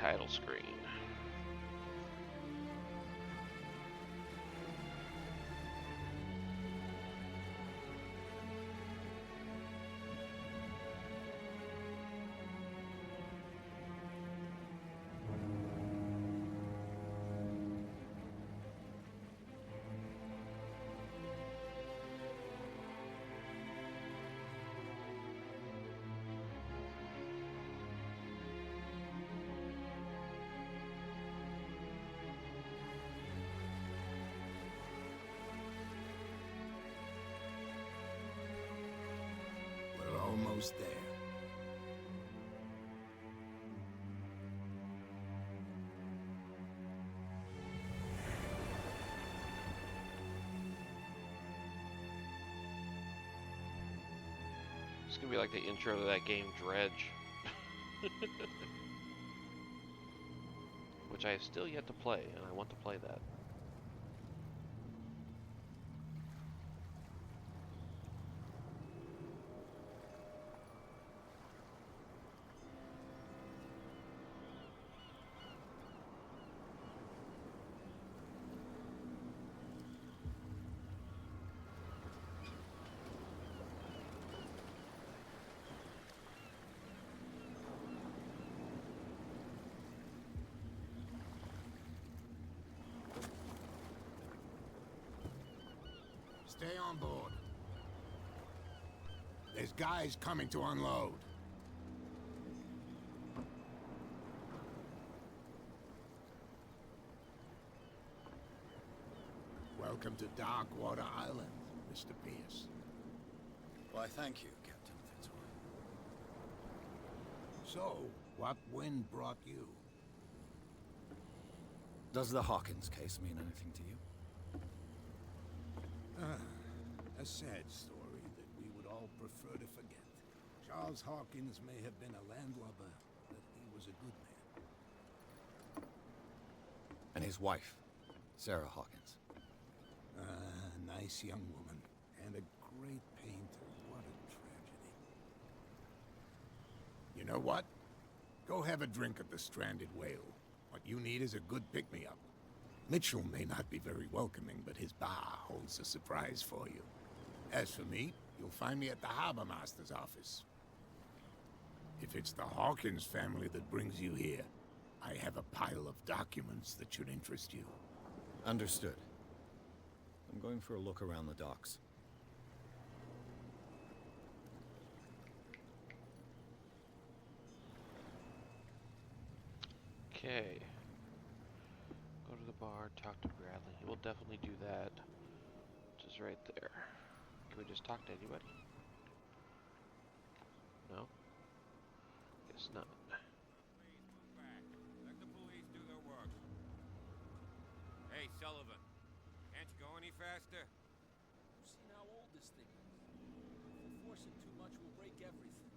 title screen. Almost there. It's gonna be like the intro to that game Dredge. Which I have still yet to play, and I want to play that. Stay on board. There's guys coming to unload. Welcome to Darkwater Island, Mr. Pierce. Why, thank you, Captain Fitzroy. So, what wind brought you? Does the Hawkins case mean anything to you? A sad story that we would all prefer to forget. Charles Hawkins may have been a landlubber, but he was a good man. And his wife, Sarah Hawkins. Nice young woman, and a great painter. What a tragedy. You know what? Go have a drink at the Stranded Whale. What you need is a good pick-me-up. Mitchell may not be very welcoming, but his bar holds a surprise for you. As for me, you'll find me at the Harbor Master's office. If it's the Hawkins family that brings you here, I have a pile of documents that should interest you. Understood. I'm going for a look around the docks. Okay. Go to the bar, talk to Bradley. He will definitely do that. Which is right there. Can we just talk to anybody? No? Guess not. Please move back. Let the police do their work. Hey, Sullivan. Can't you go any faster? You've seen how old this thing is. If we force it too much, we'll break everything.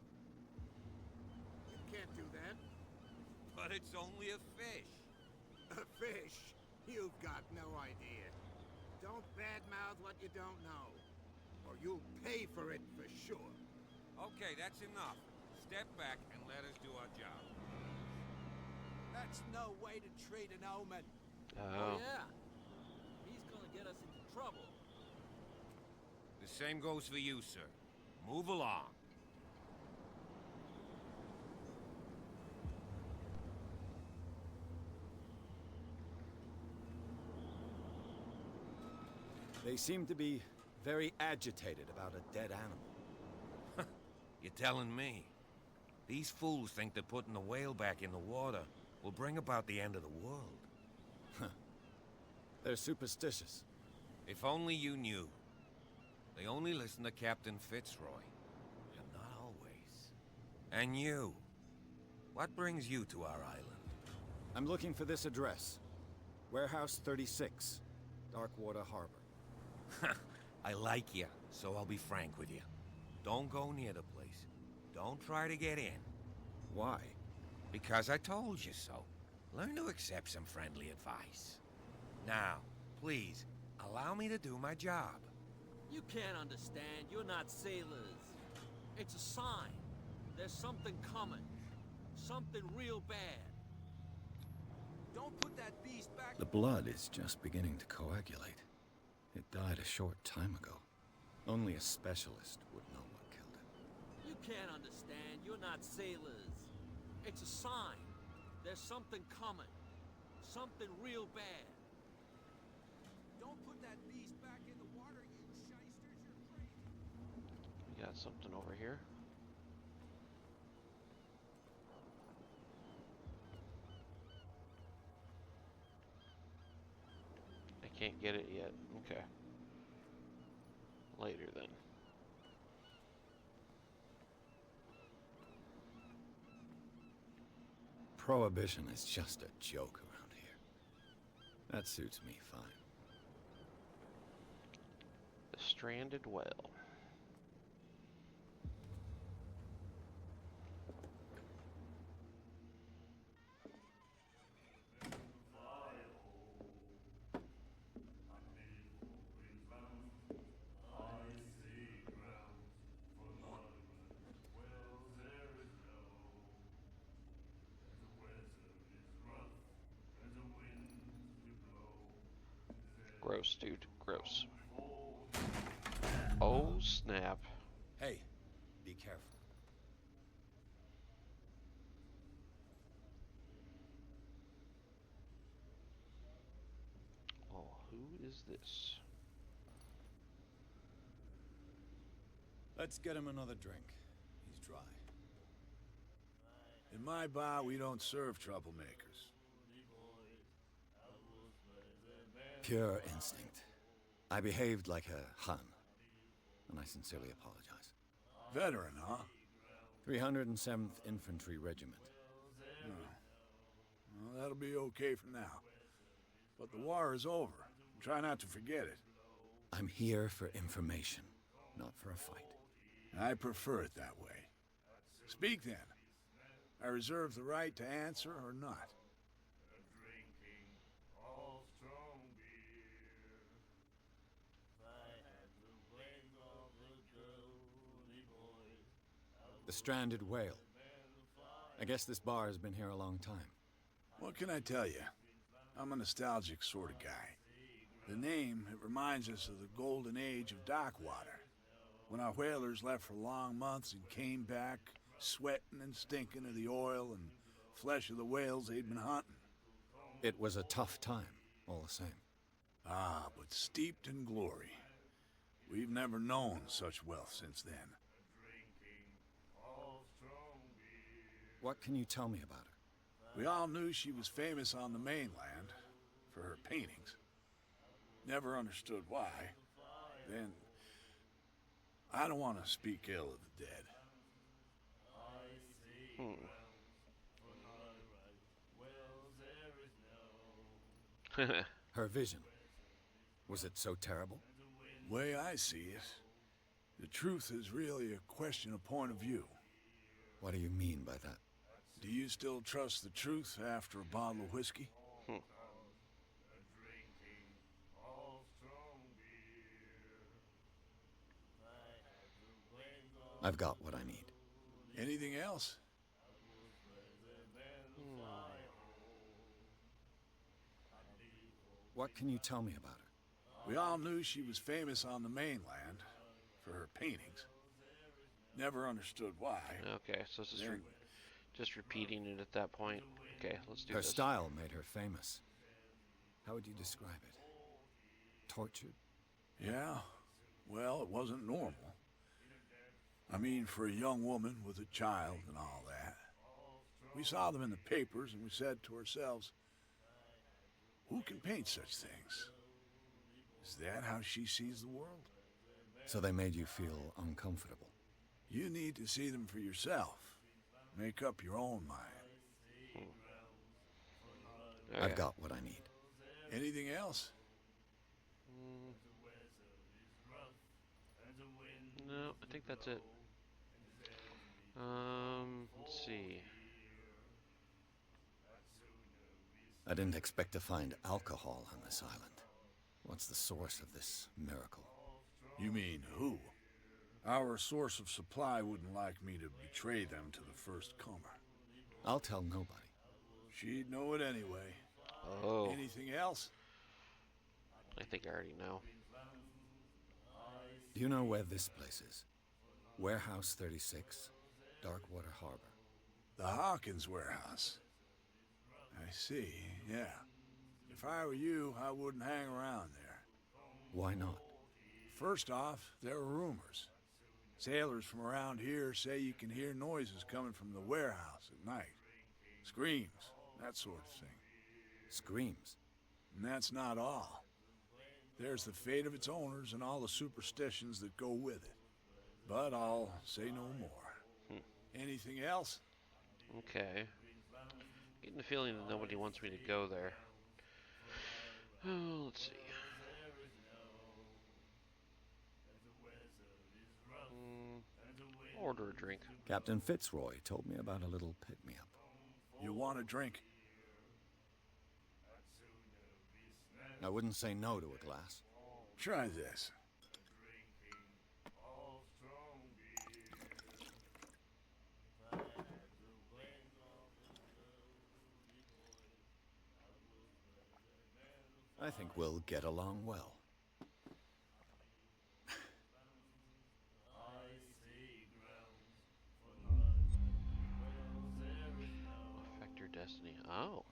You can't do that. But it's only a fish. A fish? You've got no idea. Don't badmouth what you don't know, or you'll pay for it for sure. Okay, that's enough. Step back and let us do our job. That's no way to treat an omen. Oh. Yeah. He's gonna get us into trouble. The same goes for you, sir. Move along. They seem to be very agitated about a dead animal. You're telling me? These fools think that putting the whale back in the water will bring about the end of the world. They're superstitious. If only you knew. They only listen to Captain Fitzroy. And not always. And you. What brings you to our island? I'm looking for this address. Warehouse 36, Darkwater Harbor. I like you, so I'll be frank with you. Don't go near the place. Don't try to get in. Why? Because I told you so. Learn to accept some friendly advice. Now, please, allow me to do my job. You can't understand. You're not sailors. It's a sign. There's something coming. Something real bad. Don't put that beast back. The blood is just beginning to coagulate. It died a short time ago. Only a specialist would know what killed it. You can't understand. You're not sailors. It's a sign. There's something coming. Something real bad. Don't put that beast back in the water, you shysters. You're crazy. We got something over here. I can't get it yet. Okay. Later then. Prohibition is just a joke around here. That suits me fine. The stranded whale. Gross, dude. Gross. Oh, snap. Hey, be careful. Oh, who is this? Let's get him another drink. He's dry. In my bar, we don't serve troublemakers. Pure instinct. I behaved like a Hun, and I sincerely apologize. Veteran, huh? 307th Infantry Regiment. Well, that'll be okay for now. But the war is over. Try not to forget it. I'm here for information, not for a fight. I prefer it that way. Speak then. I reserve the right to answer or not. The stranded whale. I guess this bar has been here a long time. What can I tell you? I'm a nostalgic sort of guy. The name, it reminds us of the golden age of Darkwater, when our whalers left for long months and came back sweating and stinking of the oil and flesh of the whales they'd been hunting. It was a tough time, all the same. Ah, but steeped in glory. We've never known such wealth since then. What can you tell me about her? We all knew she was famous on the mainland for her paintings. Never understood why. Then, I don't want to speak ill of the dead. Her vision. Was it so terrible? Way I see it, the truth is really a question of point of view. What do you mean by that? Do you still trust the truth after a bottle of whiskey? I've got what I need. Anything else? What can you tell me about her? We all knew she was famous on the mainland for her paintings. Never understood why. Okay, so this is Then- just repeating it at that point. Okay, let's do Her this. style made her famous. How would you describe it? Tortured? Yeah, well, it wasn't normal. I mean, for a young woman with a child and all that. We saw them in the papers and we said to ourselves, who can paint such things? Is that how she sees the world? So they made you feel uncomfortable. You need to see them for yourself. Make up your own mind. Okay. I've got what I need. Anything else? No, I think that's it. Let's see. I didn't expect to find alcohol on this island. What's the source of this miracle? You mean who? Our source of supply wouldn't like me to betray them to the first comer. I'll tell nobody. She'd know it anyway. Oh, Anything else? I think I already know. Do you know where this place is? Warehouse 36, Darkwater Harbor. The Hawkins warehouse. I see, yeah. If I were you, I wouldn't hang around there. Why not? First off, there are rumors. Sailors from around here say you can hear noises coming from the warehouse at night. Screams, that sort of thing. Screams. And that's not all. There's the fate of its owners and all the superstitions that go with it. But I'll say no more. Anything else? Okay. Getting the feeling that nobody wants me to go there. Oh, let's see. Order a drink. Captain Fitzroy told me about a little pick-me-up. You want a drink? I wouldn't say no to a glass. Try this. I think we'll get along well. Affect your destiny. Oh.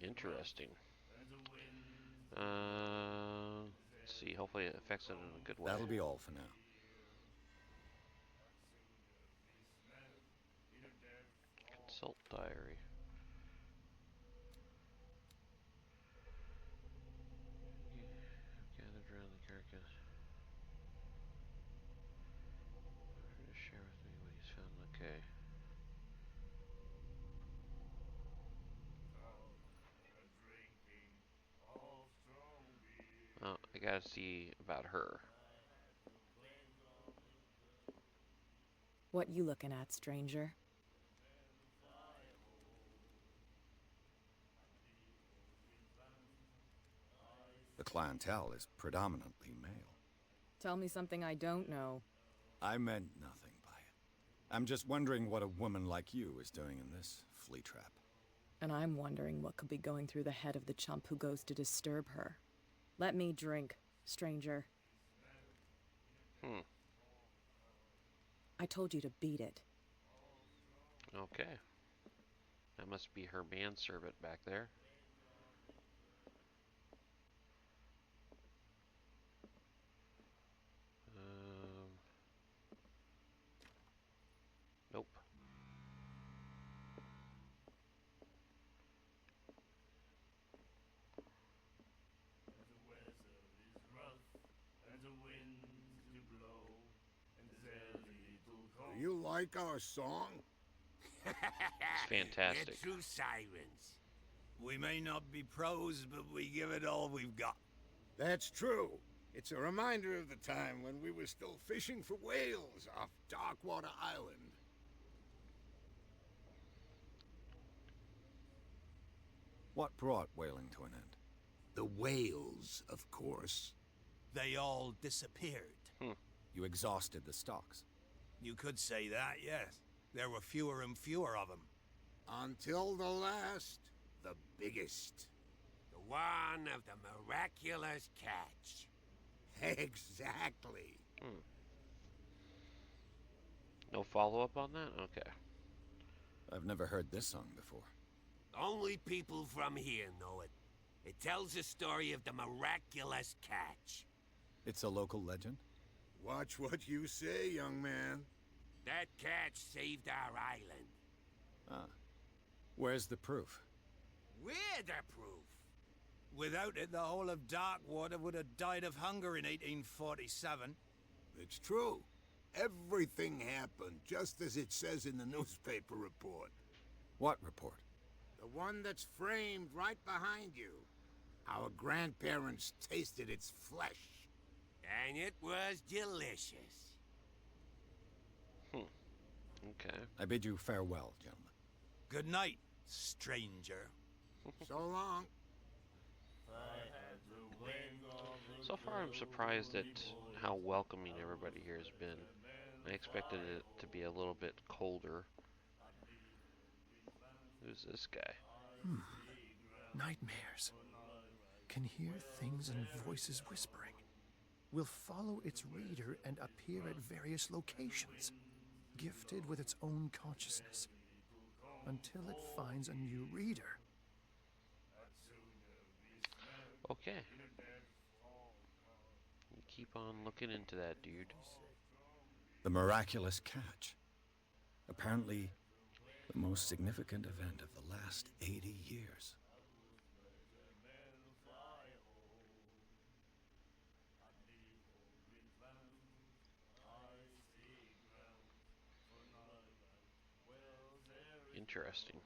Interesting. Let's see. Hopefully it affects it in a good way. That'll be all for now. Consult diary. Gathered around the carcass. Share with me what he's found. Okay. Oh, I gotta see about her. What you looking at, stranger? The clientele is predominantly male. Tell me something I don't know. I meant nothing by it. I'm just wondering what a woman like you is doing in this flea trap. And I'm wondering what could be going through the head of the chump who goes to disturb her. Let me drink, stranger. I told you to beat it. Okay. That must be her manservant back there. Nope. Do you like our song? It's fantastic. They're true sirens. We may not be pros, but we give it all we've got. That's true. It's a reminder of the time when we were still fishing for whales off Darkwater Island. What brought whaling to an end? The whales, of course. They all disappeared. You exhausted the stocks. You could say that, yes. There were fewer and fewer of them. Until the last, the biggest. The one of the miraculous catch. Exactly. No follow-up on that? Okay. I've never heard this song before. Only people from here know it. It tells the story of the miraculous catch. It's a local legend? Watch what you say, young man. That catch saved our island. Ah. Where's the proof? We're the proof. Without it, the whole of Darkwater would have died of hunger in 1847. It's true. Everything happened just as it says in the newspaper report. What report? The one that's framed right behind you. Our grandparents tasted its flesh. And it was delicious. Okay. I bid you farewell, gentlemen. Good night, stranger. So long. So far, I'm surprised at how welcoming everybody here has been. I expected it to be a little bit colder. Who's this guy? Nightmares. Can hear things and voices whispering. Will follow its reader and appear at various locations, gifted with its own consciousness, until it finds a new reader. Okay. You keep on looking into that, dude. The miraculous catch. Apparently, the most significant event of the last 80 years. Interesting.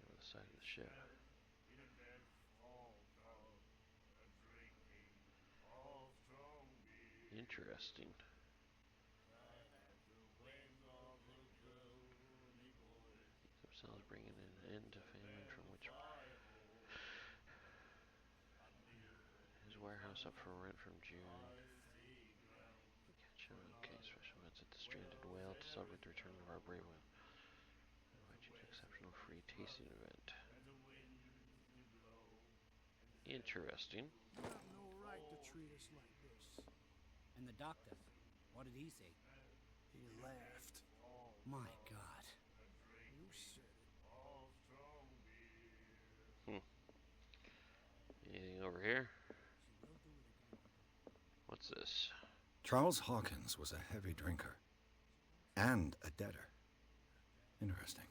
The side of the ship. Interesting. Themselves bringing an end to famine from which his warehouse up for rent from June. Okay, special events at the stranded whale to celebrate the return of our brave whale. Invite you to exceptional free tasting event. Interesting. You have no right to treat us like this. And the doctor, what did he say? He laughed. My God. You said it. Anything over here? What's this? Charles Hawkins was a heavy drinker and a debtor. Interesting.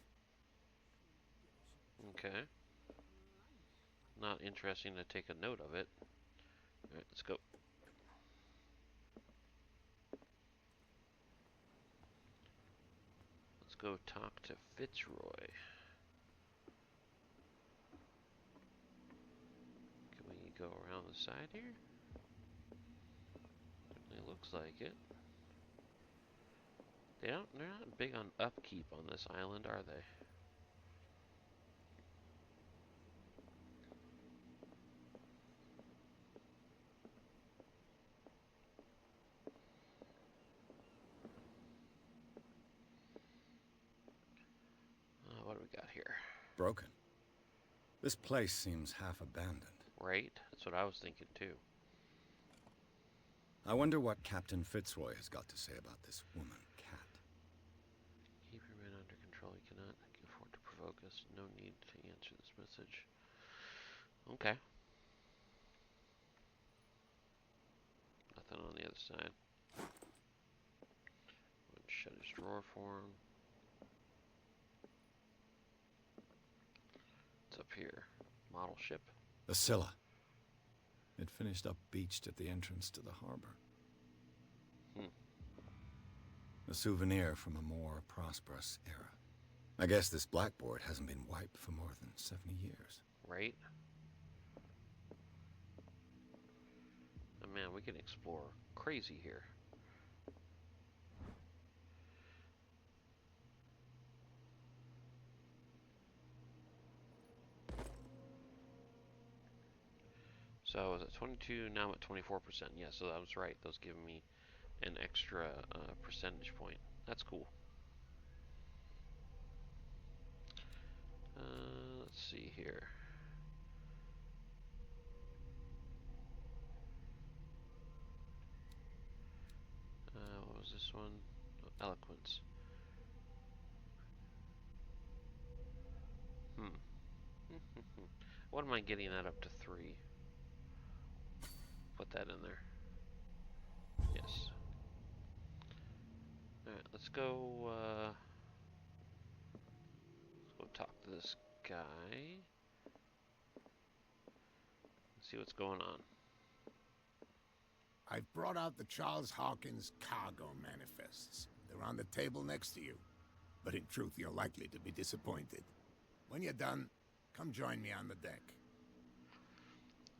Okay. Not interesting to take a note of it. Alright, let's go. Let's go talk to Fitzroy. Can we go around the side here? Certainly looks like it. They're not big on upkeep on this island, are they? What do we got here? Broken. This place seems half abandoned. Right? That's what I was thinking too. I wonder what Captain Fitzroy has got to say about this woman, Cat. Keep your men under control. You cannot afford to provoke us. No need to answer this message. Okay. Nothing on the other side. Shut his drawer for him. What's up here? Model ship. The Scylla. It finished up beached at the entrance to the harbor. A souvenir from a more prosperous era. I guess this blackboard hasn't been wiped for more than 70 years. Right? Oh man, we can explore crazy here. So I was at 22, now I'm at 24%. Yeah, so that was right. Those give me an extra percentage point. That's cool. Let's see here. What was this one? Oh, eloquence. What am I getting that up to 3? Put that in there. Yes. Alright, let's go talk to this guy. Let's see what's going on. I've brought out the Charles Hawkins cargo manifests. They're on the table next to you. But in truth, you're likely to be disappointed. When you're done, come join me on the deck.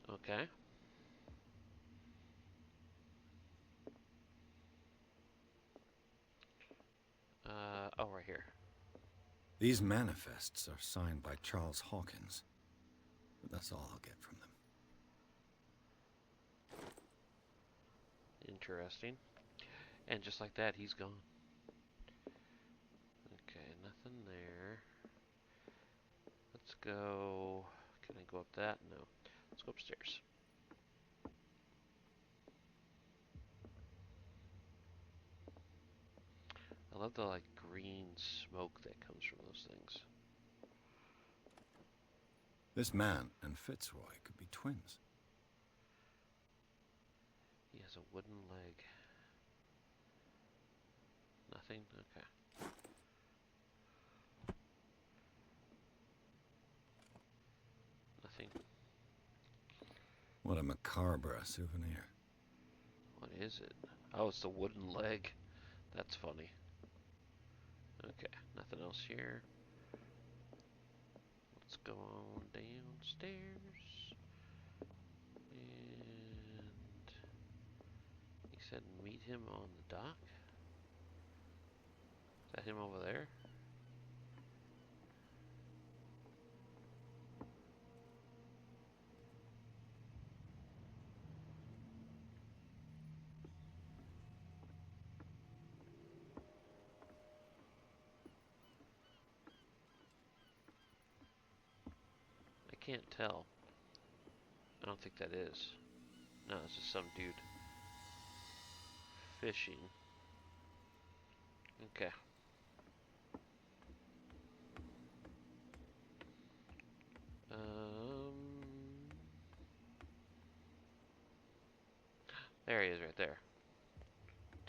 Okay. Oh, right here. These manifests are signed by Charles Hawkins. But that's all I'll get from them. Interesting. And just like that, he's gone. Okay, nothing there. Let's go... Can I go up that? No. Let's go upstairs. I love the, like, green smoke that comes from those things. This man and Fitzroy could be twins. He has a wooden leg. Nothing? Okay. Nothing. What a macabre souvenir. What is it? Oh, it's the wooden leg. That's funny. Okay, nothing else here. Let's go on downstairs. And he said meet him on the dock. Is that him over there? I can't tell. I don't think that is. No, it's just some dude fishing. Okay. There he is right there.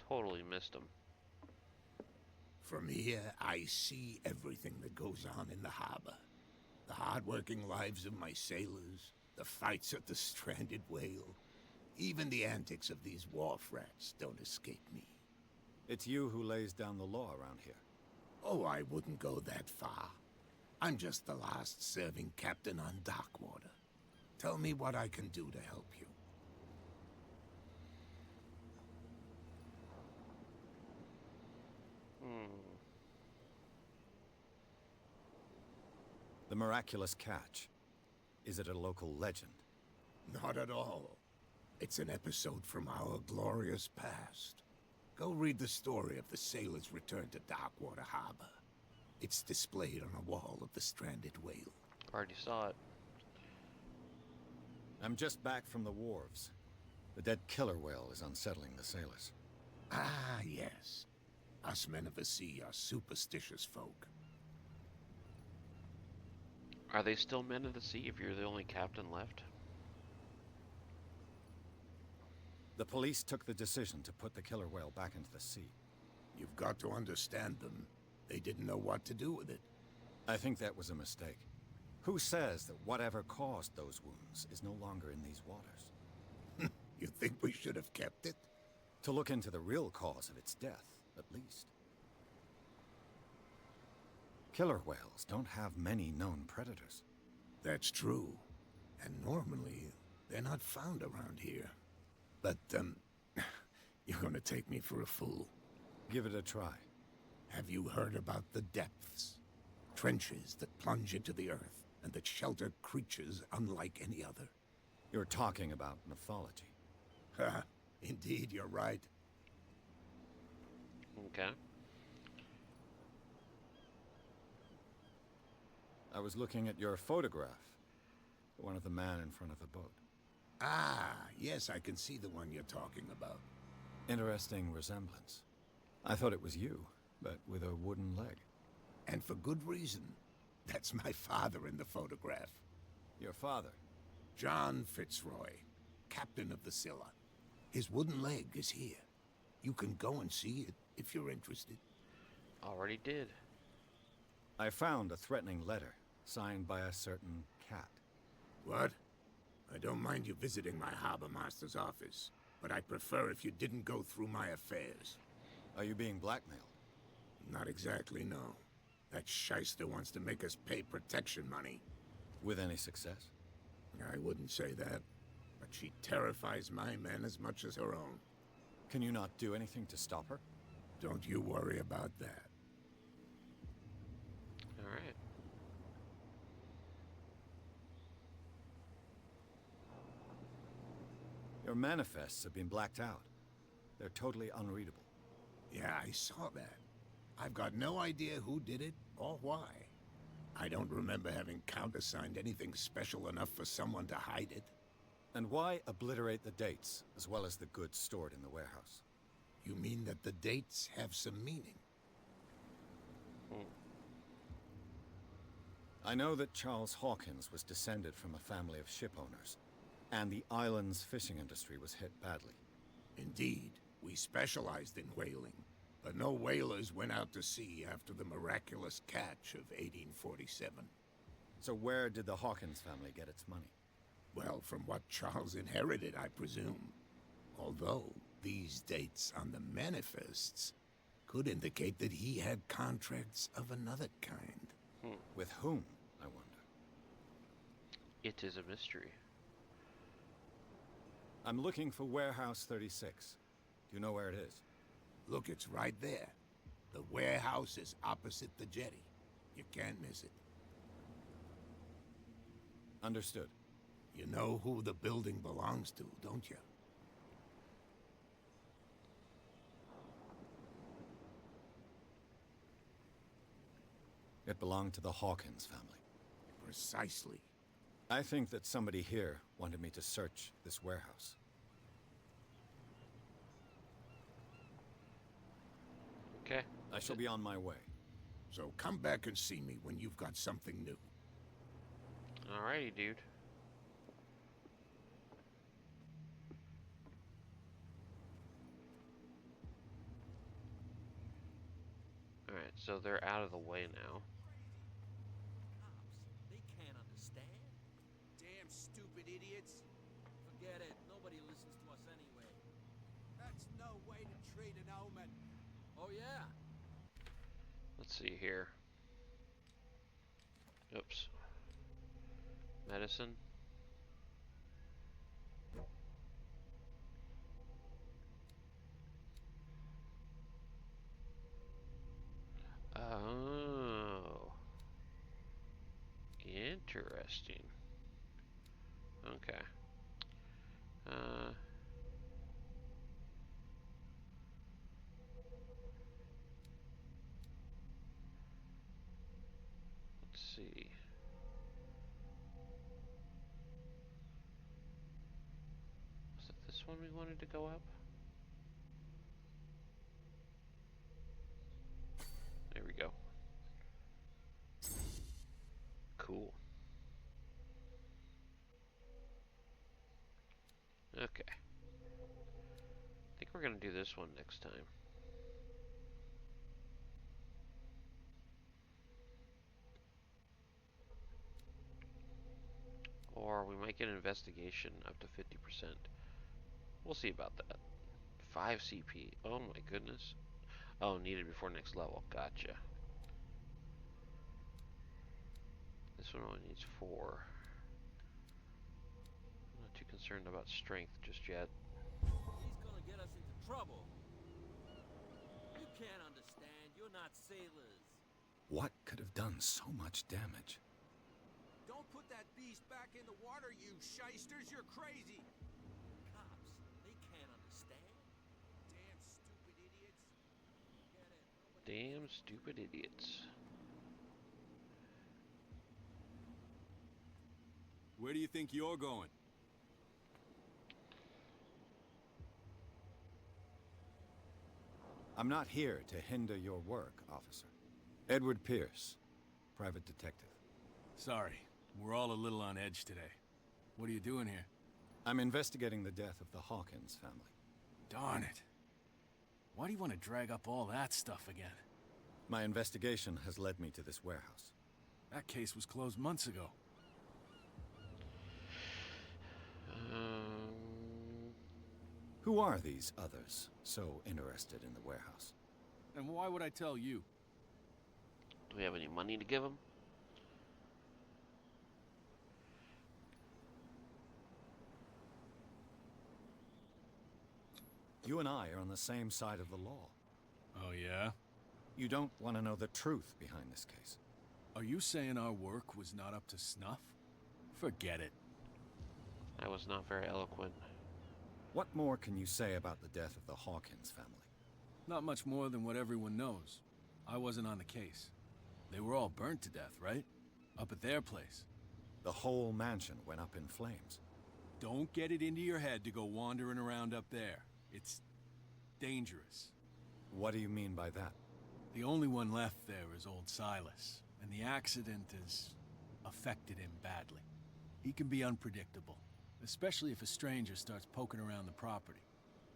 Totally missed him. From here, I see everything that goes on in the harbor. The hard-working lives of my sailors, the fights at the stranded whale. Even the antics of these wharf rats don't escape me. It's you who lays down the law around here. Oh, I wouldn't go that far. I'm just the last serving captain on Darkwater. Tell me what I can do to help you. The miraculous catch. Is it a local legend? Not at all. It's an episode from our glorious past. Go read the story of the sailors' return to Darkwater Harbor. It's displayed on a wall of the stranded whale. Already saw it. I'm just back from the wharves. The dead killer whale is unsettling the sailors. Ah, yes. Us men of the sea are superstitious folk. Are they still men of the sea if you're the only captain left? The police took the decision to put the killer whale back into the sea. You've got to understand them. They didn't know what to do with it. I think that was a mistake. Who says that whatever caused those wounds is no longer in these waters? You think we should have kept it? To look into the real cause of its death, at least. Killer whales don't have many known predators. That's true. And normally, they're not found around here. But, you're gonna take me for a fool. Give it a try. Have you heard about the depths? Trenches that plunge into the earth and that shelter creatures unlike any other. You're talking about mythology. Ha! Indeed, you're right. Okay. I was looking at your photograph. The one of the man in front of the boat. Ah, yes, I can see the one you're talking about. Interesting resemblance. I thought it was you, but with a wooden leg. And for good reason. That's my father in the photograph. Your father? John Fitzroy, captain of the Scylla. His wooden leg is here. You can go and see it if you're interested. Already did. I found a threatening letter, signed by a certain cat. What? I don't mind you visiting my harbor master's office, but I'd prefer if you didn't go through my affairs. Are you being blackmailed? Not exactly, no. That shyster wants to make us pay protection money. With any success? I wouldn't say that, but she terrifies my men as much as her own. Can you not do anything to stop her? Don't you worry about that. All right. Your manifests have been blacked out. They're totally unreadable. Yeah, I saw that. I've got no idea who did it or why. I don't remember having countersigned anything special enough for someone to hide it. And why obliterate the dates, as well as the goods stored in the warehouse? You mean that the dates have some meaning? I know that Charles Hawkins was descended from a family of ship owners, and the island's fishing industry was hit badly. Indeed, we specialized in whaling, but no whalers went out to sea after the miraculous catch of 1847. So where did the Hawkins family get its money? Well, from what Charles inherited, I presume. Although, these dates on the manifests could indicate that he had contracts of another kind. With whom, I wonder? It is a mystery. I'm looking for Warehouse 36. Do you know where it is? Look, it's right there. The warehouse is opposite the jetty. You can't miss it. Understood. You know who the building belongs to, don't you? It belonged to the Hawkins family. Precisely. I think that somebody here wanted me to search this warehouse. Okay. I shall be on my way. So come back and see me when you've got something new. Alrighty, dude. Alright, so they're out of the way now. Cops, they can't understand. Damn stupid idiots. Forget it. Nobody listens to us anyway. That's no way to treat an omen. Oh, yeah? Let's see here. Oops. Medicine. Oh. Interesting. Okay. Let's see. Was it this one we wanted to go up? There we go. Cool. Okay. I think we're gonna do this one next time. Or we might get an investigation up to 50%. We'll see about that. 5 CP. Oh my goodness. Oh, needed before next level. Gotcha. This one only needs 4. I'm not too concerned about strength just yet. He's gonna get us into trouble. You can't understand. You're not sailors. What could have done so much damage? Don't put that beast back in the water, you shysters. You're crazy. Cops, they can't understand. Damn stupid idiots. Forget it. Nobody Damn stupid idiots. Where do you think you're going? I'm not here to hinder your work, officer. Edward Pierce, private detective. Sorry, we're all a little on edge today. What are you doing here? I'm investigating the death of the Hawkins family. Darn it. Why do you want to drag up all that stuff again? My investigation has led me to this warehouse. That case was closed months ago. Who are these others so interested in the warehouse? And why would I tell you? Do we have any money to give them? You and I are on the same side of the law. Oh, yeah? You don't want to know the truth behind this case. Are you saying our work was not up to snuff? Forget it. I was not very eloquent. What more can you say about the death of the Hawkins family? Not much more than what everyone knows. I wasn't on the case. They were all burnt to death, right? Up at their place. The whole mansion went up in flames. Don't get it into your head to go wandering around up there. It's dangerous. What do you mean by that? The only one left there is old Silas, and the accident has affected him badly. He can be unpredictable, especially if a stranger starts poking around the property.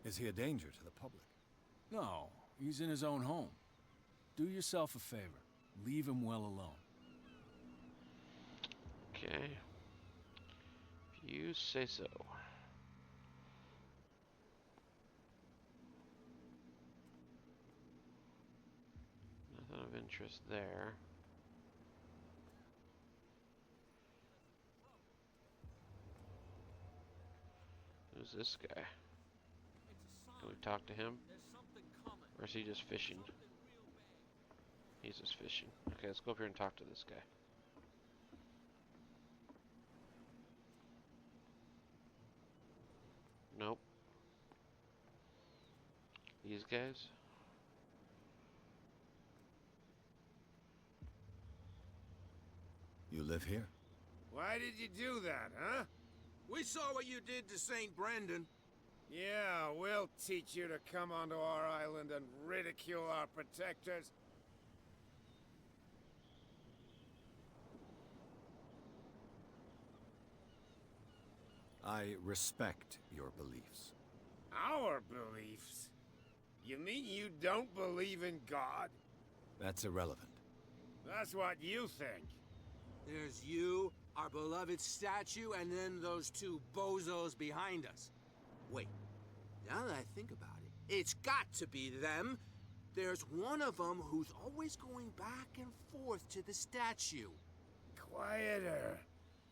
Is he a danger to the public? No, he's in his own home. Do yourself a favor. Leave him well alone. Okay. If you say so. Nothing of interest there. Who's this guy? Can we talk to him? Or is he just fishing? He's just fishing. Okay, let's go up here and talk to this guy. Nope. These guys? You live here? Why did you do that, huh? We saw what you did to St. Brendan. Yeah, we'll teach you to come onto our island and ridicule our protectors. I respect your beliefs. Our beliefs? You mean you don't believe in God? That's irrelevant. That's what you think. There's you, our beloved statue, and then those two bozos behind us. Wait, now that I think about it, it's got to be them. There's one of them who's always going back and forth to the statue. Quieter.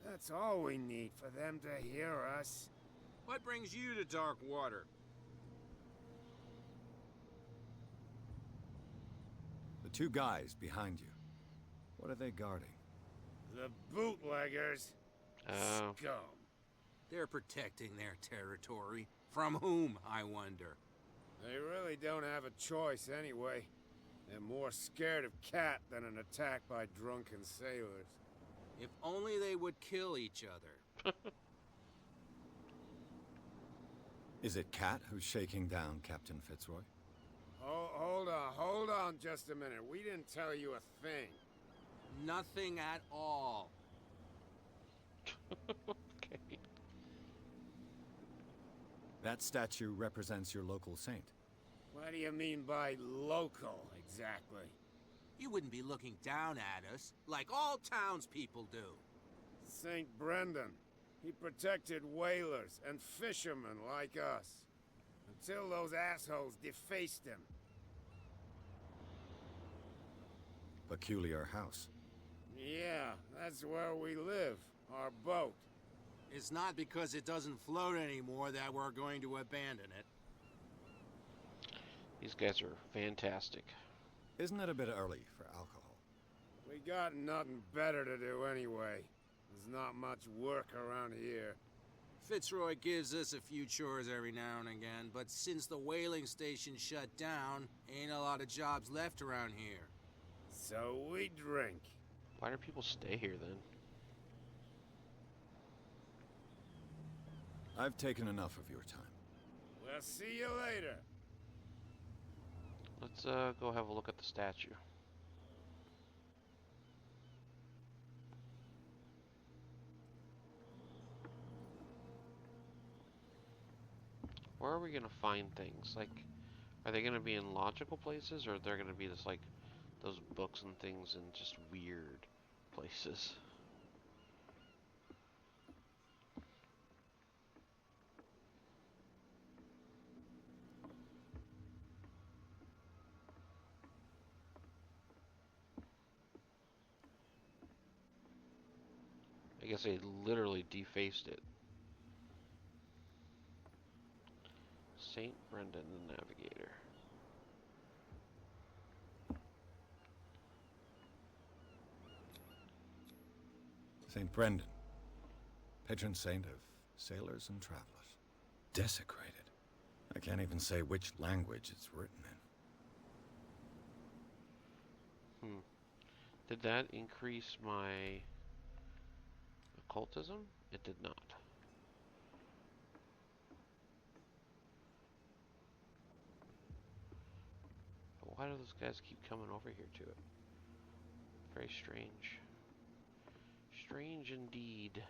That's all we need for them to hear us. What brings you to Darkwater? The two guys behind you. What are they guarding? The bootleggers. Oh. Scum. They're protecting their territory. From whom, I wonder? They really don't have a choice anyway. They're more scared of Cat than an attack by drunken sailors. If only they would kill each other. Is it Cat who's shaking down Captain Fitzroy? Oh, hold on just a minute. We didn't tell you a thing. Nothing at all. Okay. That statue represents your local saint. What do you mean by local, exactly? You wouldn't be looking down at us, like all townspeople do. St. Brendan. He protected whalers and fishermen like us. Until those assholes defaced him. Peculiar house. Yeah, that's where we live. Our boat. It's not because it doesn't float anymore that we're going to abandon it. These guys are fantastic. Isn't it a bit early for alcohol? We got nothing better to do anyway. There's not much work around here. Fitzroy gives us a few chores every now and again, but since the whaling station shut down, ain't a lot of jobs left around here. So we drink. Why do people stay here then? I've taken enough of your time. We'll see you later. Let's go have a look at the statue. Where are we gonna find things? Like, are they gonna be in logical places, or are there gonna be just like those books and things in just weird places? I guess they literally defaced it. St. Brendan the Navigator. St. Brendan, patron saint of sailors and travelers. desecrated. I can't even say which language it's written in. Did that increase my occultism? It did not. But why do those guys keep coming over here to it? Very strange. Strange indeed.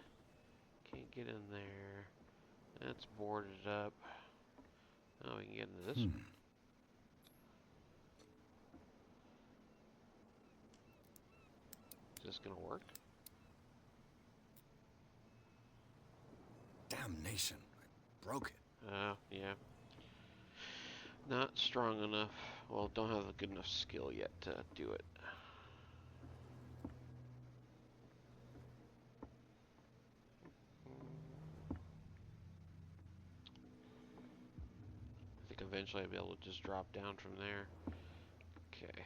Can't get in there. That's boarded up. Now we can get into this one. Is this gonna work? Damnation. I broke it. Yeah. Not strong enough. Well, don't have a good enough skill yet to do it. I think eventually I'll be able to just drop down from there. Okay.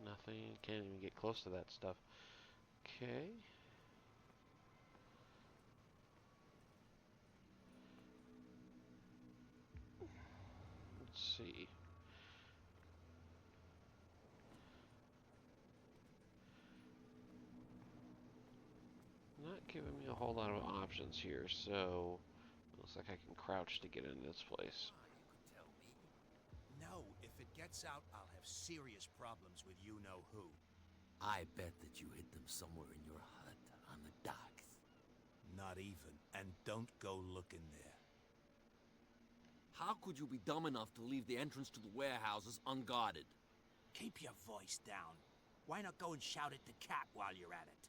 Nothing. Can't even get close to that stuff. Okay. Let's see. Not giving me a whole lot of options here, so looks like I can crouch to get into this place. You could tell me. No, if it gets out, I'll have serious problems with you-know-who. I bet that you hid them somewhere in your hut on the docks. Not even. And don't go looking there. How could you be dumb enough to leave the entrance to the warehouses unguarded? Keep your voice down. Why not go and shout at the cat while you're at it?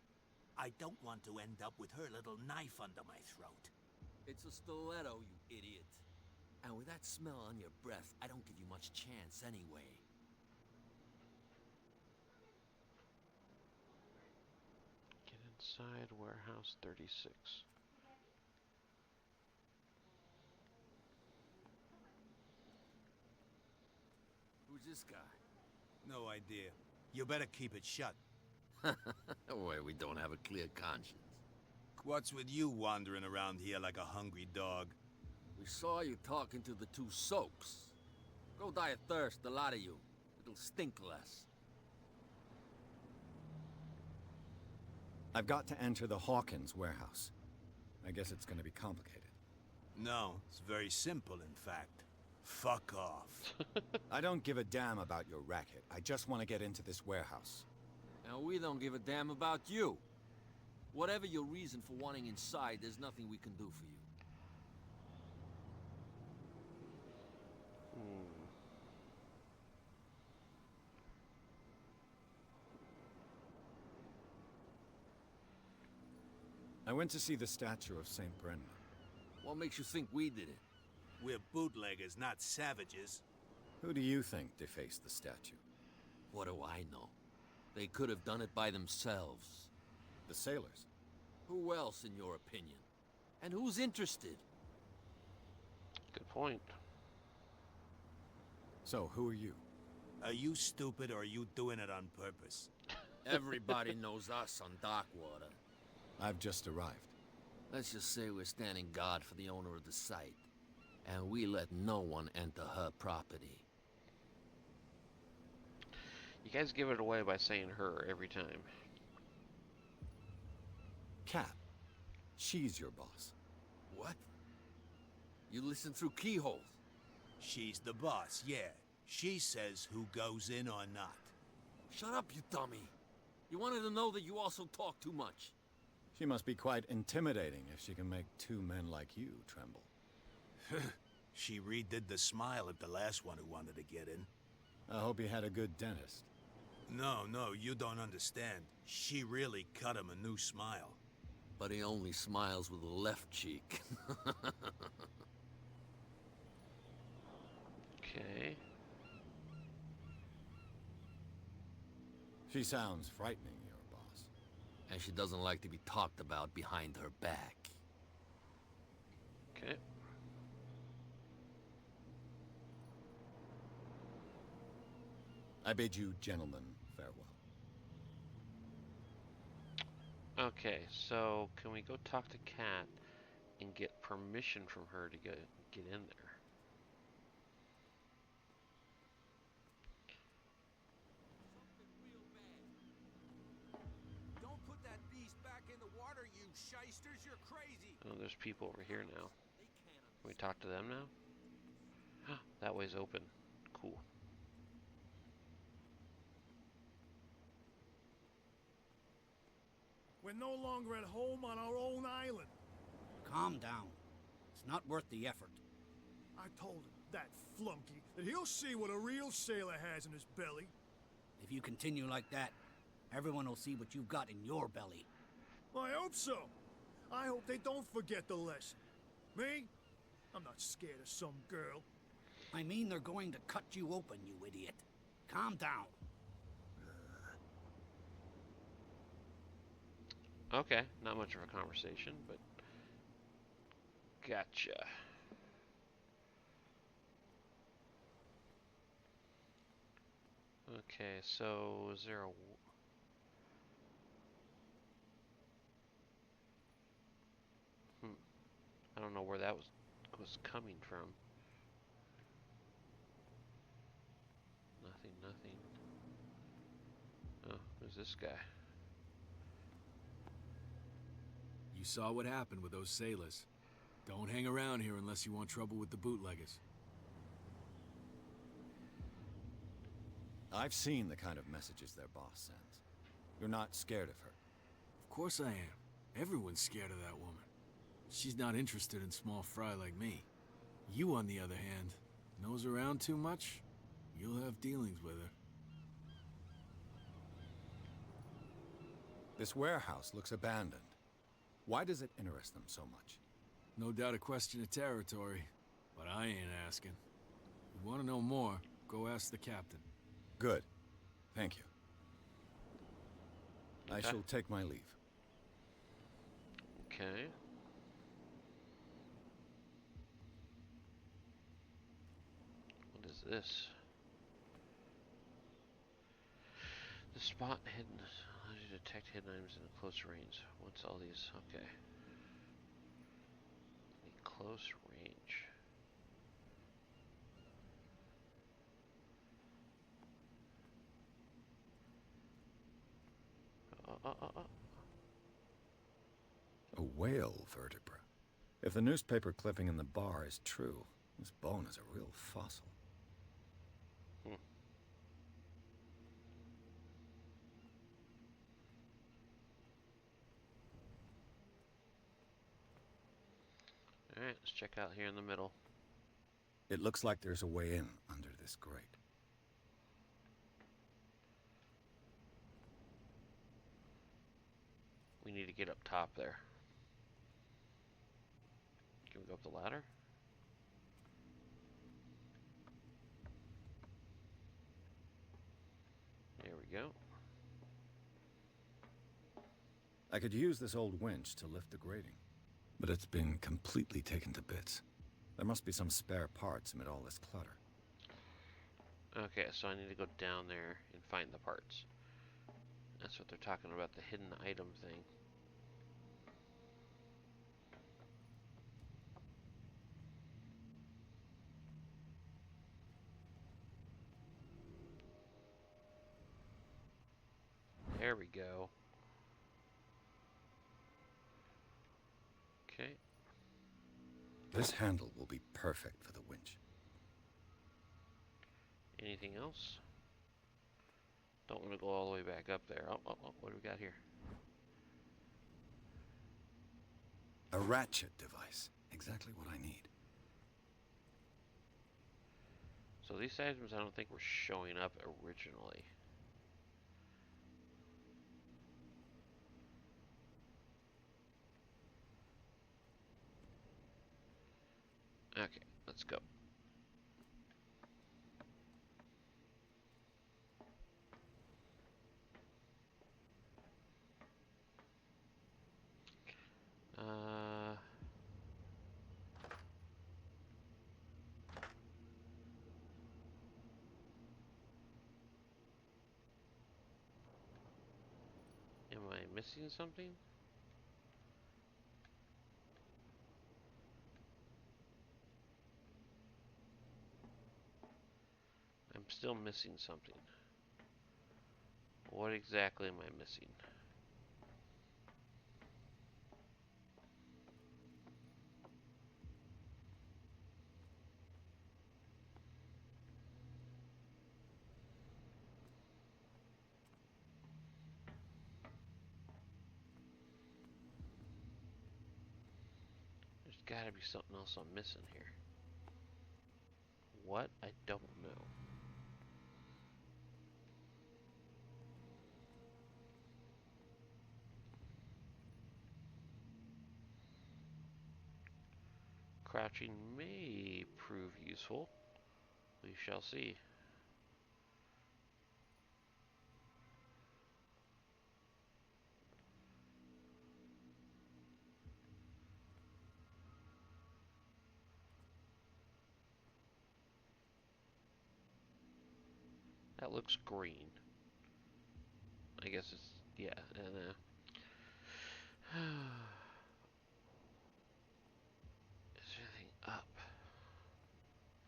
I don't want to end up with her little knife under my throat. It's a stiletto, you idiot. And with that smell on your breath, I don't give you much chance anyway. Get inside warehouse 36. Who's this guy? No idea. You better keep it shut. Why, we don't have a clear conscience. What's with you wandering around here like a hungry dog? We saw you talking to the two soaks. Go die of thirst, the lot of you. It'll stink less. I've got to enter the Hawkins warehouse. I guess it's going to be complicated. No, it's very simple, in fact. Fuck off. I don't give a damn about your racket. I just want to get into this warehouse. And we don't give a damn about you. Whatever your reason for wanting inside, there's nothing we can do for you. I went to see the statue of St. Brendan. What makes you think we did it? We're bootleggers, not savages. Who do you think defaced the statue? What do I know? They could have done it by themselves. The sailors. Who else, in your opinion? And who's interested? Good point. So, who are you? Are you stupid or are you doing it on purpose? Everybody knows us on Darkwater. I've just arrived. Let's just say we're standing guard for the owner of the site. And we let no one enter her property. You guys give it away by saying her every time. Cat. She's your boss. What? You listen through keyholes? She's the boss, yeah. She says who goes in or not. Shut up, you dummy. You wanted to know that you also talk too much. She must be quite intimidating if she can make two men like you tremble. She redid the smile at the last one who wanted to get in. I hope he had a good dentist. No, you don't understand. She really cut him a new smile. But he only smiles with the left cheek. Okay. She sounds frightening, your boss. And she doesn't like to be talked about behind her back. Okay. I bid you gentlemen farewell. Okay, so can we go talk to Kat and get permission from her to get in there? Something real bad. Don't put that beast back in the water, you shysters. You're crazy. Oh, there's people over here now. They can't Can we talk to them now? That way's open. Cool. We're no longer at home on our own island. Calm down. It's not worth the effort. I told him, that flunky, that he'll see what a real sailor has in his belly. If you continue like that, everyone will see what you've got in your belly. I hope so. I hope they don't forget the lesson. Me? I'm not scared of some girl. I mean, they're going to cut you open, you idiot. Calm down. Okay, not much of a conversation, but gotcha. Okay, so is there a... I don't know where that was coming from. Nothing, nothing. Oh, there's this guy. You saw what happened with those sailors. Don't hang around here unless you want trouble with the bootleggers. I've seen the kind of messages their boss sends. You're not scared of her. Of course I am. Everyone's scared of that woman. She's not interested in small fry like me. You, on the other hand, nose around too much, you'll have dealings with her. This warehouse looks abandoned. Why does it interest them so much? No doubt a question of territory, but I ain't asking. You want to know more, go ask the captain. Good. Thank you. I Okay. shall take my leave. Okay. What is this? The spot hidden allows you to detect hidden items in a close range. What's all these? Okay. A close range. A whale vertebra. If the newspaper clipping in the bar is true, this bone is a real fossil. Alright, let's check out here in the middle. It looks like there's a way in under this grate. We need to get up top there. Can we go up the ladder? There we go. I could use this old winch to lift the grating, but it's been completely taken to bits. There must be some spare parts amid all this clutter. Okay, so I need to go down there and find the parts. That's what they're talking about, the hidden item thing. There we go. Okay. This handle will be perfect for the winch. Anything else? Don't want to go all the way back up there. Oh, what do we got here? A ratchet device. Exactly what I need. So these items I don't think were showing up originally. Okay, let's go. missing something? I'm still missing something. What exactly am I missing? There's gotta be something else I'm missing here. What? I don't know. Crouching may prove useful. We shall see. That looks green. I guess it's, yeah, and is there anything up?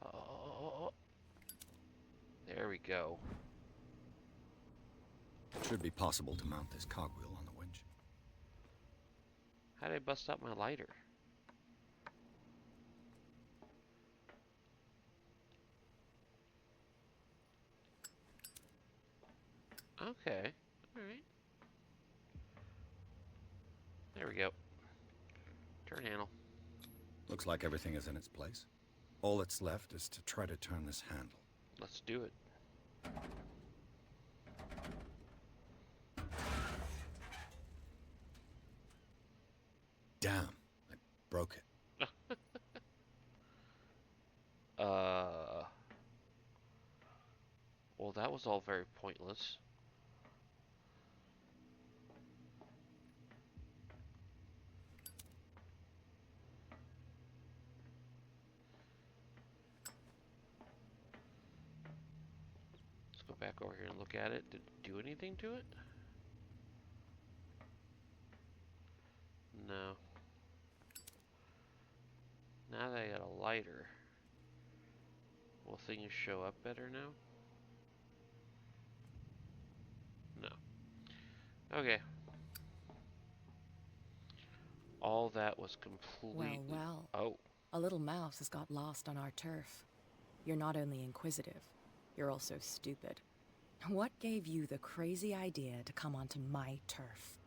Oh, there we go. It should be possible to mount this cogwheel on the winch. How did I bust out my lighter? Okay, alright. There we go. Turn handle. Looks like everything is in its place. All that's left is to try to turn this handle. Let's do it. Damn, I broke it. Well, that was all very pointless. Let's go back over here and look at it. Did it do anything to it? No. Now that I got a lighter, will things show up better now? No. Okay. All that was completely... Well. Oh. A little mouse has got lost on our turf. You're not only inquisitive, you're also stupid. What gave you the crazy idea to come onto my turf?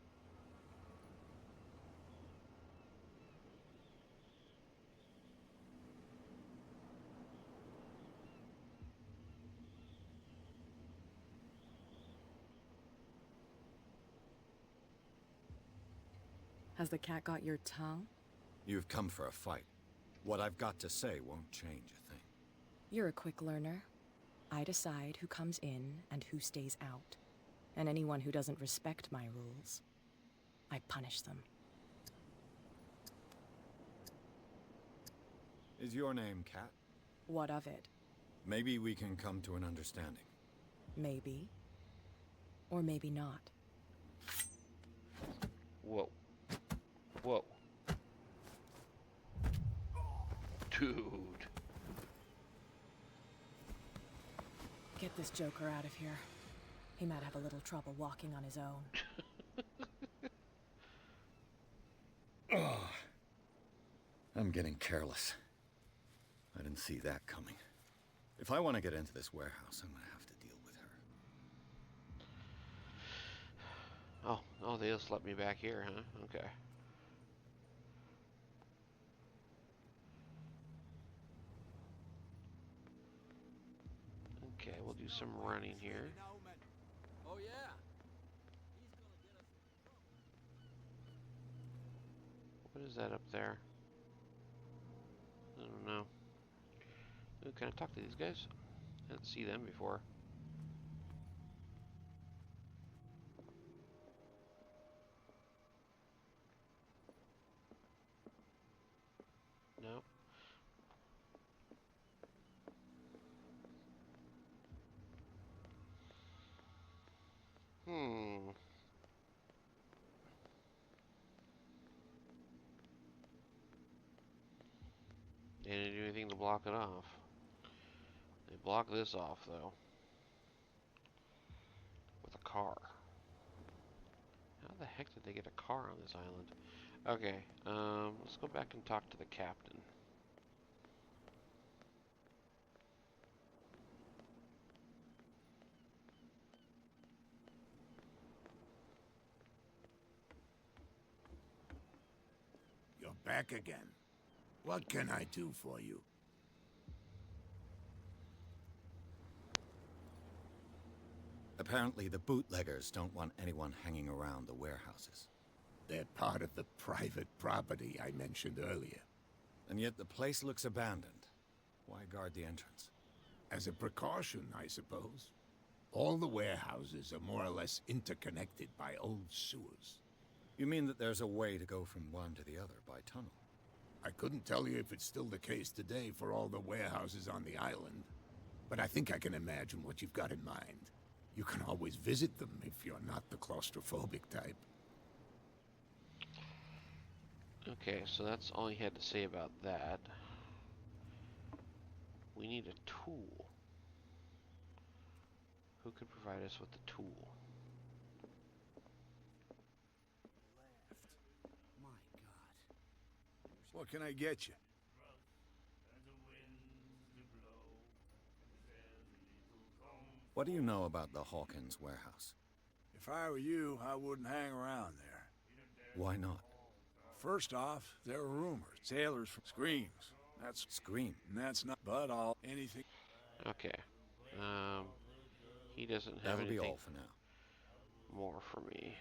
Has the cat got your tongue? You've come for a fight. What I've got to say won't change a thing. You're a quick learner. I decide who comes in and who stays out. And anyone who doesn't respect my rules, I punish them. Is your name Cat? What of it? Maybe we can come to an understanding. Maybe. Or maybe not. Whoa. Whoa. Dude. Get this joker out of here. He might have a little trouble walking on his own. Oh, I'm getting careless. I didn't see that coming. If I want to get into this warehouse, I'm gonna have to deal with her. Oh, they just let me back here, huh? Okay. Okay, we'll do some running here. Oh yeah. What is that up there? I don't know. Ooh, can I talk to these guys? I didn't see them before. No. Hmm. anything to block it off. They block this off, though. With a car. How the heck did they get a car on this island? Okay, let's go back and talk to the captain. You're back again. What can I do for you? Apparently, the bootleggers don't want anyone hanging around the warehouses. They're part of the private property I mentioned earlier. And yet the place looks abandoned. Why guard the entrance? As a precaution, I suppose. All the warehouses are more or less interconnected by old sewers. You mean that there's a way to go from one to the other by tunnel? I couldn't tell you if it's still the case today for all the warehouses on the island, but I think I can imagine what you've got in mind. You can always visit them if you're not the claustrophobic type. Okay, so that's all he had to say about that. We need a tool. Who could provide us with the tool? My God. What can I get you? What do you know about the Hawkins warehouse? If I were you, I wouldn't hang around there. Why not? First off, there are rumors. Sailors from screams. That's Scream. and that's not. But all anything. Okay. He doesn't have That'll be anything all for now. more for me.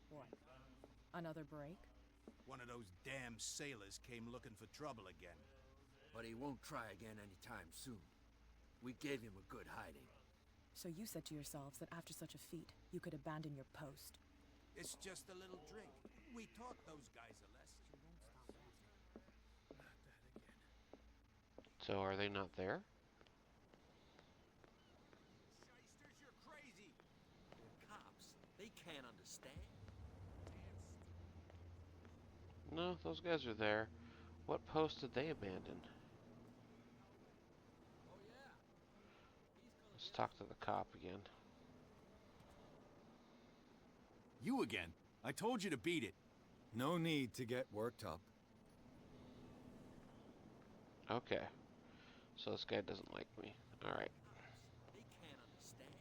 What? Another break? One of those damn sailors came looking for trouble again. But he won't try again anytime soon. We gave him a good hiding. So you said to yourselves that after such a feat, you could abandon your post. It's just a little drink. We taught those guys a lesson. So are they not there? Shysters, you're crazy. Cops, they can't understand. No, those guys are there. What post did they abandon? Oh yeah. Let's talk to the cop again. You again? I told you to beat it. No need to get worked up. Okay. So this guy doesn't like me. Alright. They can't understand.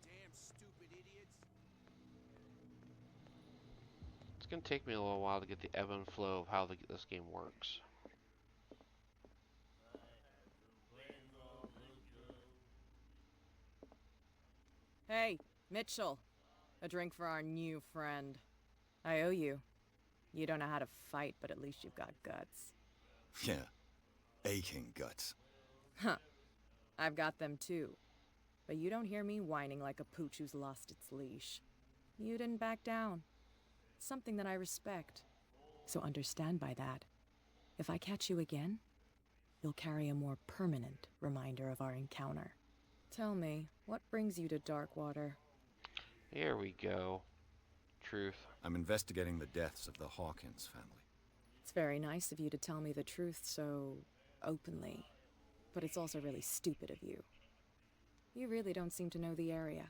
Damn stupid idiots. It's going to take me a little while to get the ebb and flow of how this game works. Hey, Mitchell. A drink for our new friend. I owe you. You don't know how to fight, but at least you've got guts. Yeah. Aching guts. Huh. I've got them too. But you don't hear me whining like a pooch who's lost its leash. You didn't back down. It's something that I respect. So understand by that. If I catch you again, you'll carry a more permanent reminder of our encounter. Tell me, what brings you to Darkwater? Here we go. Truth. I'm investigating the deaths of the Hawkins family. It's very nice of you to tell me the truth so openly. But it's also really stupid of you. You really don't seem to know the area.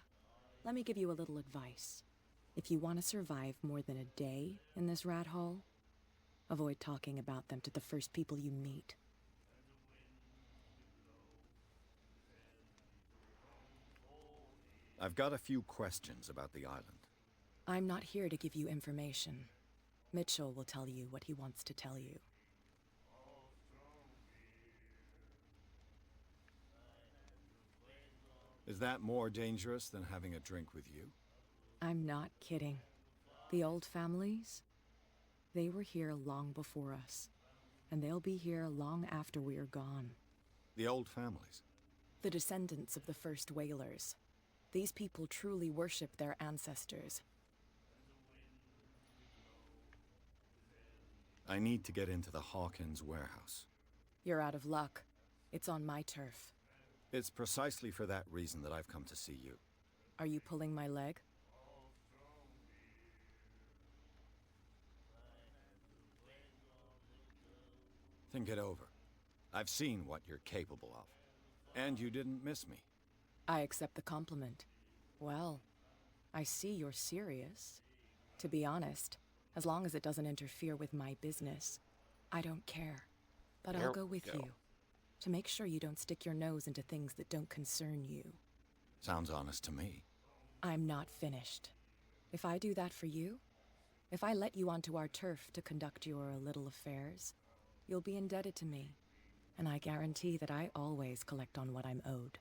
Let me give you a little advice. If you want to survive more than a day in this rat hole, avoid talking about them to the first people you meet. I've got a few questions about the island. I'm not here to give you information. Mitchell will tell you what he wants to tell you. Is that more dangerous than having a drink with you? I'm not kidding. The old families, they were here long before us. And they'll be here long after we're gone. The old families? The descendants of the first whalers. These people truly worship their ancestors. I need to get into the Hawkins warehouse. You're out of luck. It's on my turf. It's precisely for that reason that I've come to see you. Are you pulling my leg? Think it over. I've seen what you're capable of. And you didn't miss me. I accept the compliment. Well, I see you're serious. To be honest, as long as it doesn't interfere with my business, I don't care. But I'll go with you, to make sure you don't stick your nose into things that don't concern you. Sounds honest to me. I'm not finished. If I do that for you, if I let you onto our turf to conduct your little affairs, you'll be indebted to me. And I guarantee that I always collect on what I'm owed.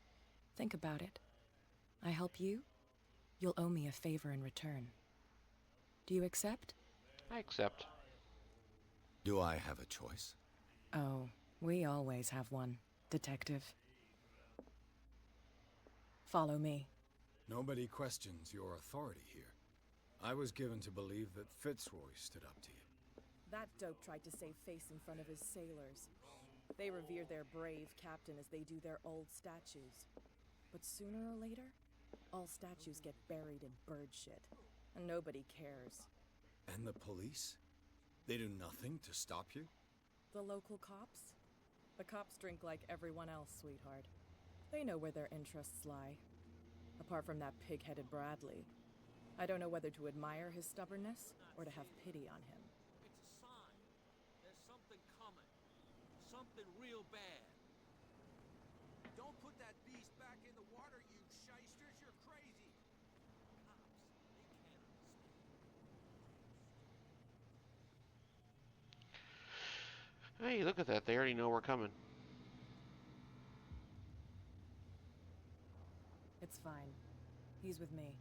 Think about it. I help you, you'll owe me a favor in return. Do you accept? I accept. Do I have a choice? Oh, we always have one, Detective. Follow me. Nobody questions your authority here. I was given to believe that Fitzroy stood up to you. That dope tried to save face in front of his sailors. They revere their brave captain as they do their old statues. But sooner or later, all statues get buried in bird shit, and nobody cares. And the police? They do nothing to stop you? The local cops? The cops drink like everyone else, sweetheart. They know where their interests lie. Apart from that pig-headed Bradley, I don't know whether to admire his stubbornness or to have pity on him. It's a sign. There's something coming. Something real bad. Don't put that beast back in the water, you shysters. You're crazy. Cops, they can't understand. Hey, look at that. They already know we're coming. It's fine. He's with me.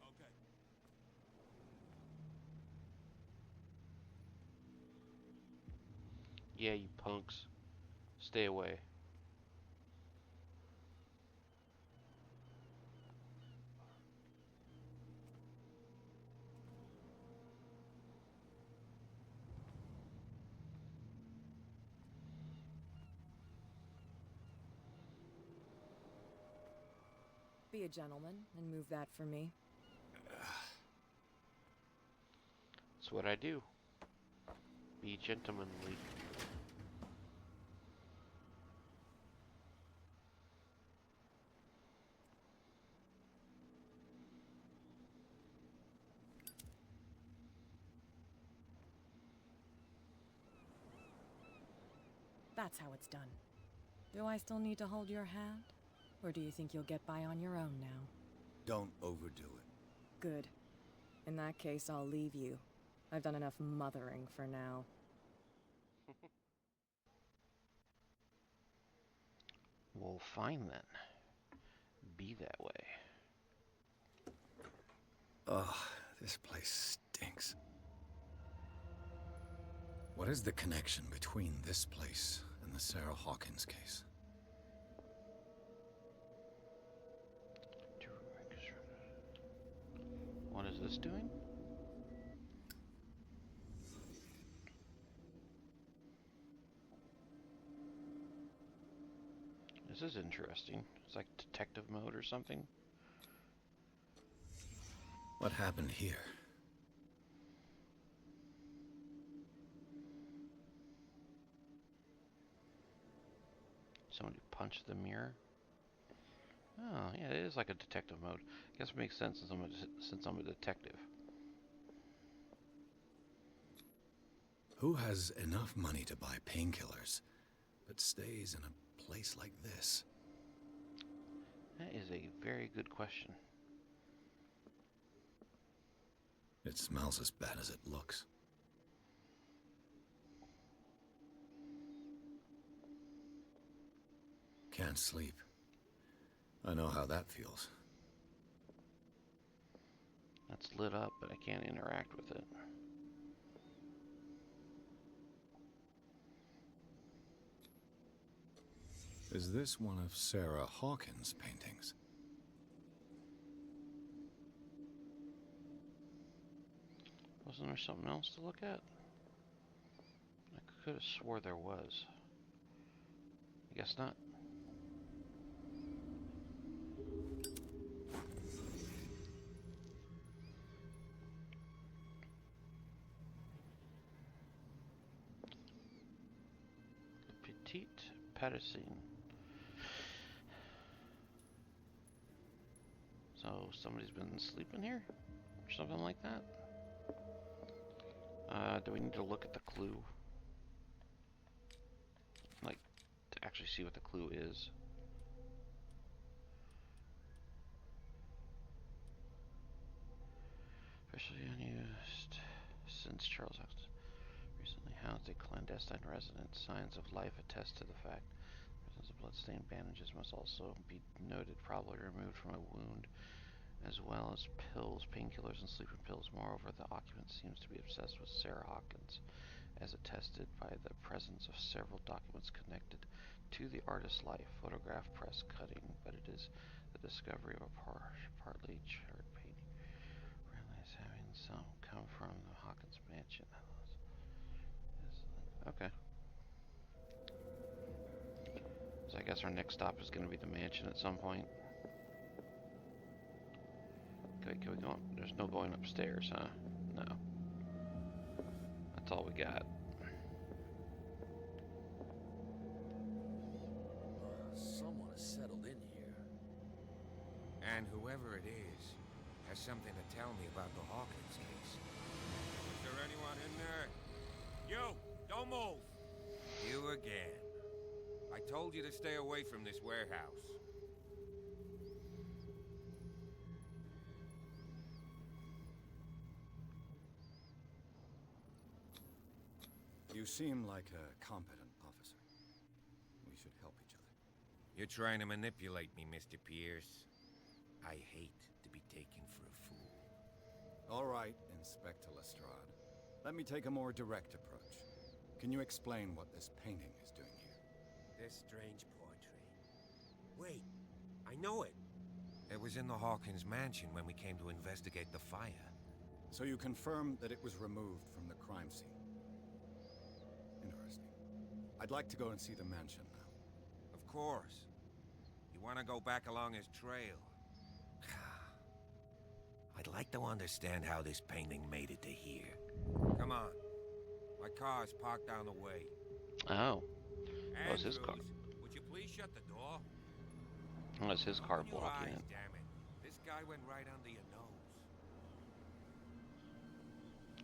Oh, okay. Yeah, you punks. Stay away. Be a gentleman and move that for me. That's what I do. Be gentlemanly. That's how it's done. Do I still need to hold your hand? Or do you think you'll get by on your own now? Don't overdo it. Good. In that case, I'll leave you. I've done enough mothering for now. Well, fine then. Be that way. Ugh, this place stinks. What is the connection between this place and the Sarah Hawkins case? What is this doing? This is interesting. It's like detective mode or something. What happened here? Somebody punched the mirror. Oh, yeah, it is like a detective mode. I guess it makes sense since I'm a detective. Who has enough money to buy painkillers, but stays in a place like this? That is a very good question. It smells as bad as it looks. Can't sleep. I know how that feels. That's lit up, but I can't interact with it. Is this one of Sarah Hawkins' paintings? Wasn't there something else to look at? I could have swore there was. I guess not. Petite Patterson. So somebody's been sleeping here? Or something like that? Do we need to look at the clue? Like, to actually see what the clue is. Especially unused since Charles House recently housed a clandestine resident. Signs of life attest to the fact. Presence of bloodstained bandages must also be noted, probably removed from a wound, as well as pills, painkillers, and sleeping pills. Moreover, the occupant seems to be obsessed with Sarah Hawkins, as attested by the presence of several documents connected to the artist's life. Photograph, press, cutting, but it is the discovery of a partly charred painting. Apparently, as having some come from the Hawkins mansion. Okay. So I guess our next stop is going to be the mansion at some point. Okay, can we go up? There's no going upstairs, huh? No. That's all we got. Someone has settled in here. And whoever it is has something to tell me about the Hawkins case. Is there anyone in there? You! Don't move! You again. I told you to stay away from this warehouse. You seem like a competent officer. We should help each other. You're trying to manipulate me, Mr. Pierce. I hate to be taken for a fool. All right, Inspector Lestrade. Let me take a more direct approach. Can you explain what this painting is doing here? This strange portrait. Wait, I know it. It was in the Hawkins mansion when we came to investigate the fire. So you confirm that it was removed from the crime scene? Interesting. I'd like to go and see the mansion now. Of course. You want to go back along his trail? I'd like to understand how this painting made it to here. Come on. My car is parked down the way. Oh. That was his car. Andrews, would you please shut the door? That was his car Open your blocking eyes, it. damn it. This guy went right under your nose.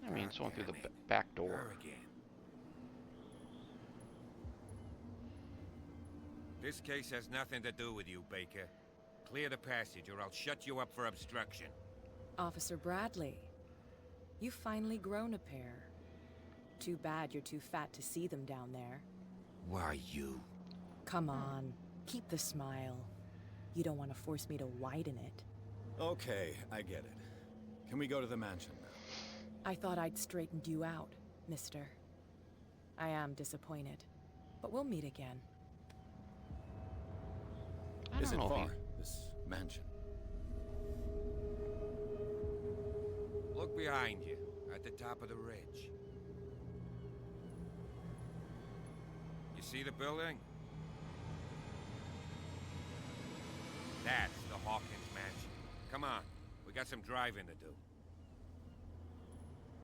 I mean, someone through the Damn it. back door. Her again. This case has nothing to do with you, Baker. Clear the passage or I'll shut you up for obstruction. Officer Bradley, you've finally grown a pair. Too bad you're too fat to see them down there. Why you? Come on, keep the smile. You don't want to force me to widen it. Okay, I get it. Can we go to the mansion now? I thought I'd straightened you out, mister. I am disappointed, but we'll meet again. I Is don't it know if far, this mansion? Look behind you, at the top of the ridge. You see the building? That's the Hawkins mansion. Come on, we got some driving to do.